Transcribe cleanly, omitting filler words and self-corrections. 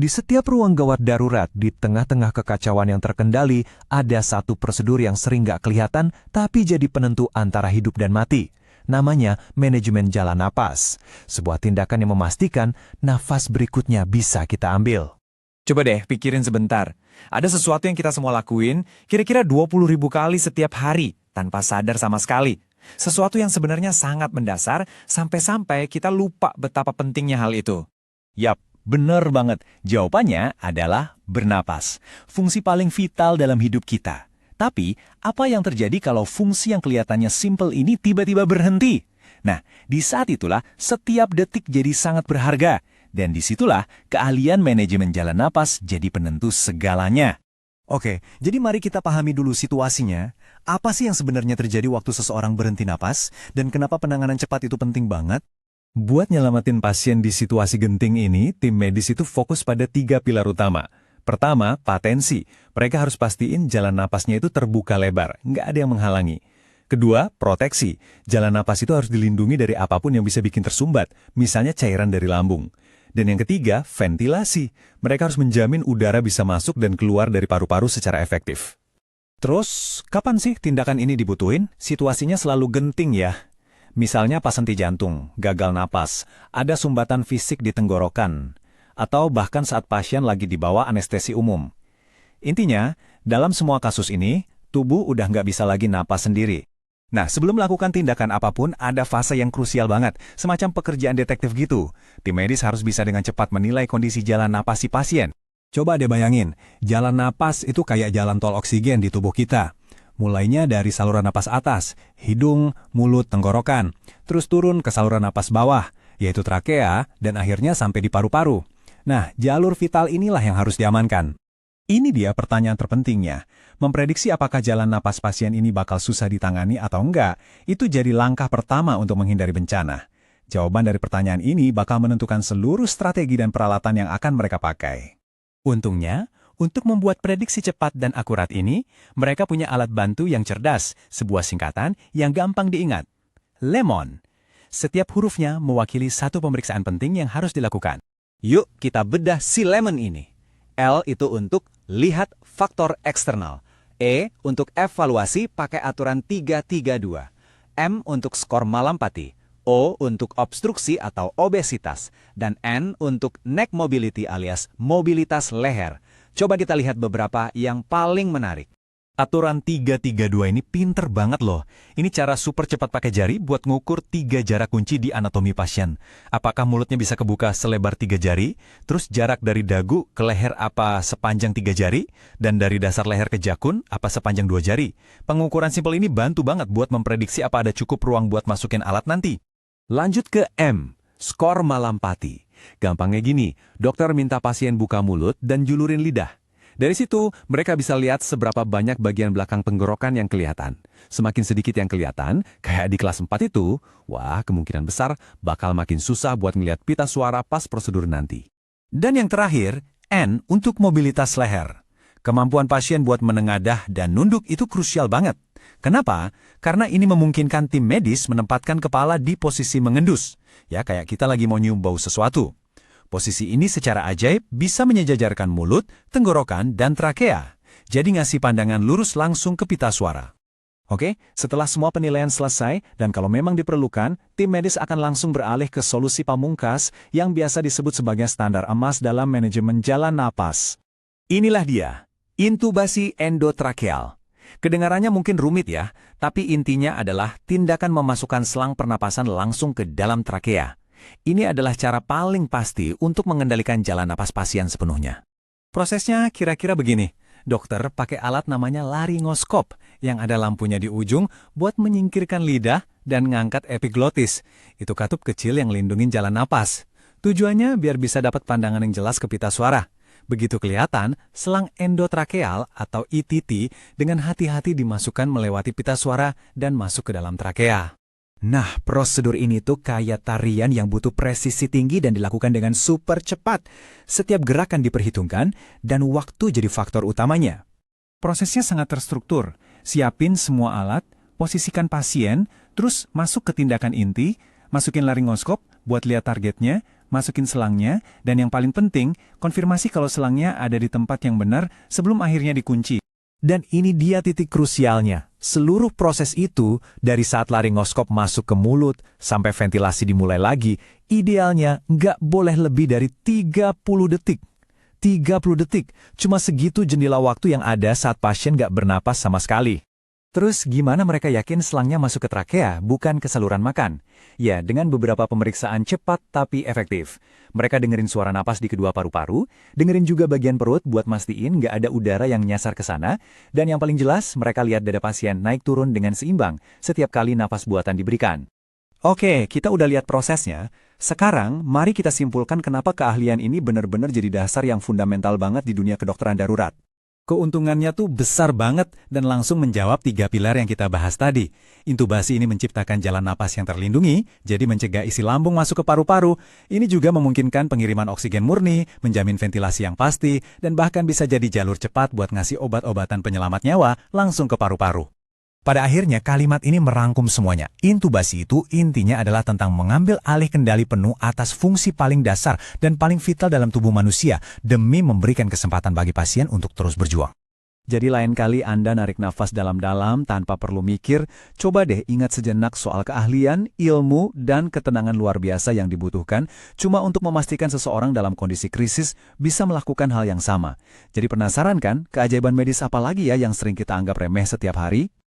Di setiap ruang gawat darurat, di tengah-tengah kekacauan yang terkendali, ada satu prosedur yang sering nggak kelihatan, tapi jadi penentu antara hidup dan mati. Namanya manajemen jalan napas. Sebuah tindakan yang memastikan nafas berikutnya bisa kita ambil. Coba deh pikirin sebentar. Ada sesuatu yang kita semua lakuin kira-kira 20.000 kali setiap hari tanpa sadar sama sekali. Sesuatu yang sebenarnya sangat mendasar sampai-sampai kita lupa betapa pentingnya hal itu. Yap, benar banget. Jawabannya adalah bernapas. Fungsi paling vital dalam hidup kita. Tapi, apa yang terjadi kalau fungsi yang kelihatannya simple ini tiba-tiba berhenti? Nah, di saat itulah setiap detik jadi sangat berharga. Dan disitulah keahlian manajemen jalan napas jadi penentu segalanya. Oke, jadi mari kita pahami dulu situasinya. Apa sih yang sebenarnya terjadi waktu seseorang berhenti napas? Dan kenapa penanganan cepat itu penting banget? Buat nyelamatin pasien di situasi genting ini, tim medis itu fokus pada 3 pilar utama. Pertama, patensi. Mereka harus pastiin jalan napasnya itu terbuka lebar, nggak ada yang menghalangi. Kedua, proteksi. Jalan napas itu harus dilindungi dari apapun yang bisa bikin tersumbat, misalnya cairan dari lambung. Dan yang ketiga, ventilasi. Mereka harus menjamin udara bisa masuk dan keluar dari paru-paru secara efektif. Terus, kapan sih tindakan ini dibutuhin? Situasinya selalu genting ya. Misalnya pas henti jantung, gagal napas, ada sumbatan fisik di tenggorokan, atau bahkan saat pasien lagi dibawa anestesi umum. Intinya, dalam semua kasus ini, tubuh udah nggak bisa lagi napas sendiri. Nah, sebelum melakukan tindakan apapun, ada fase yang krusial banget, semacam pekerjaan detektif gitu. Tim medis harus bisa dengan cepat menilai kondisi jalan napas si pasien. Coba deh bayangin, jalan napas itu kayak jalan tol oksigen di tubuh kita. Mulainya dari saluran napas atas, hidung, mulut, tenggorokan, terus turun ke saluran napas bawah, yaitu trakea, dan akhirnya sampai di paru-paru. Nah, jalur vital inilah yang harus diamankan. Ini dia pertanyaan terpentingnya. Memprediksi apakah jalan napas pasien ini bakal susah ditangani atau enggak, itu jadi langkah pertama untuk menghindari bencana. Jawaban dari pertanyaan ini bakal menentukan seluruh strategi dan peralatan yang akan mereka pakai. Untungnya, untuk membuat prediksi cepat dan akurat ini, mereka punya alat bantu yang cerdas, sebuah singkatan yang gampang diingat. LEMON. Setiap hurufnya mewakili satu pemeriksaan penting yang harus dilakukan. Yuk kita bedah si lemon ini. L itu untuk lihat faktor eksternal. E untuk evaluasi pakai aturan 3-3-2. M untuk skor malampati. O untuk obstruksi atau obesitas. Dan N untuk neck mobility alias mobilitas leher. Coba kita lihat beberapa yang paling menarik. Aturan 3-3-2 ini pinter banget loh. Ini cara super cepat pakai jari buat ngukur 3 jarak kunci di anatomi pasien. Apakah mulutnya bisa kebuka selebar 3 jari, terus jarak dari dagu ke leher apa sepanjang 3 jari, dan dari dasar leher ke jakun apa sepanjang 2 jari. Pengukuran simpel ini bantu banget buat memprediksi apa ada cukup ruang buat masukin alat nanti. Lanjut ke M, skor malampati. Gampangnya gini, dokter minta pasien buka mulut dan julurin lidah. Dari situ, mereka bisa lihat seberapa banyak bagian belakang tenggorokan yang kelihatan. Semakin sedikit yang kelihatan, kayak di kelas 4 itu, wah kemungkinan besar bakal makin susah buat ngelihat pita suara pas prosedur nanti. Dan yang terakhir, N untuk mobilitas leher. Kemampuan pasien buat menengadah dan nunduk itu krusial banget. Kenapa? Karena ini memungkinkan tim medis menempatkan kepala di posisi mengendus. Ya, kayak kita lagi mau nyium bau sesuatu. Posisi ini secara ajaib bisa menyejajarkan mulut, tenggorokan, dan trakea. Jadi ngasih pandangan lurus langsung ke pita suara. Oke, setelah semua penilaian selesai, dan kalau memang diperlukan, tim medis akan langsung beralih ke solusi pamungkas yang biasa disebut sebagai standar emas dalam manajemen jalan napas. Inilah dia, intubasi endotrakeal. Kedengarannya mungkin rumit ya, tapi intinya adalah tindakan memasukkan selang pernapasan langsung ke dalam trakea. Ini adalah cara paling pasti untuk mengendalikan jalan napas pasien sepenuhnya. Prosesnya kira-kira begini. Dokter pakai alat namanya laryngoskop yang ada lampunya di ujung buat menyingkirkan lidah dan ngangkat epiglotis. Itu katup kecil yang lindungin jalan napas. Tujuannya biar bisa dapat pandangan yang jelas ke pita suara. Begitu kelihatan, selang endotrakeal atau ETT dengan hati-hati dimasukkan melewati pita suara dan masuk ke dalam trakea. Nah, prosedur ini tuh kayak tarian yang butuh presisi tinggi dan dilakukan dengan super cepat. Setiap gerakan diperhitungkan dan waktu jadi faktor utamanya. Prosesnya sangat terstruktur. Siapin semua alat, posisikan pasien, terus masuk ke tindakan inti, Masukin laringoskop buat lihat targetnya, masukin selangnya, dan yang paling penting, konfirmasi kalau selangnya ada di tempat yang benar sebelum akhirnya dikunci. Dan ini dia titik krusialnya. Seluruh proses itu, dari saat laringoskop masuk ke mulut sampai ventilasi dimulai lagi, idealnya nggak boleh lebih dari 30 detik. 30 detik, cuma segitu jendela waktu yang ada saat pasien nggak bernapas sama sekali. Terus gimana mereka yakin selangnya masuk ke trakea, bukan ke saluran makan? Ya, dengan beberapa pemeriksaan cepat tapi efektif. Mereka dengerin suara napas di kedua paru-paru, dengerin juga bagian perut buat mastiin nggak ada udara yang nyasar ke sana, dan yang paling jelas, mereka lihat dada pasien naik turun dengan seimbang setiap kali napas buatan diberikan. Oke, kita udah lihat prosesnya. Sekarang, mari kita simpulkan kenapa keahlian ini benar-benar jadi dasar yang fundamental banget di dunia kedokteran darurat. Keuntungannya tuh besar banget dan langsung menjawab 3 pilar yang kita bahas tadi. Intubasi ini menciptakan jalan napas yang terlindungi, jadi mencegah isi lambung masuk ke paru-paru. Ini juga memungkinkan pengiriman oksigen murni, menjamin ventilasi yang pasti, dan bahkan bisa jadi jalur cepat buat ngasih obat-obatan penyelamat nyawa langsung ke paru-paru. Pada akhirnya, kalimat ini merangkum semuanya. Intubasi itu intinya adalah tentang mengambil alih kendali penuh atas fungsi paling dasar dan paling vital dalam tubuh manusia demi memberikan kesempatan bagi pasien untuk terus berjuang. Jadi lain kali Anda narik nafas dalam-dalam tanpa perlu mikir, coba deh ingat sejenak soal keahlian, ilmu, dan ketenangan luar biasa yang dibutuhkan cuma untuk memastikan seseorang dalam kondisi krisis bisa melakukan hal yang sama. Jadi penasaran kan, keajaiban medis apa lagi ya yang sering kita anggap remeh setiap hari?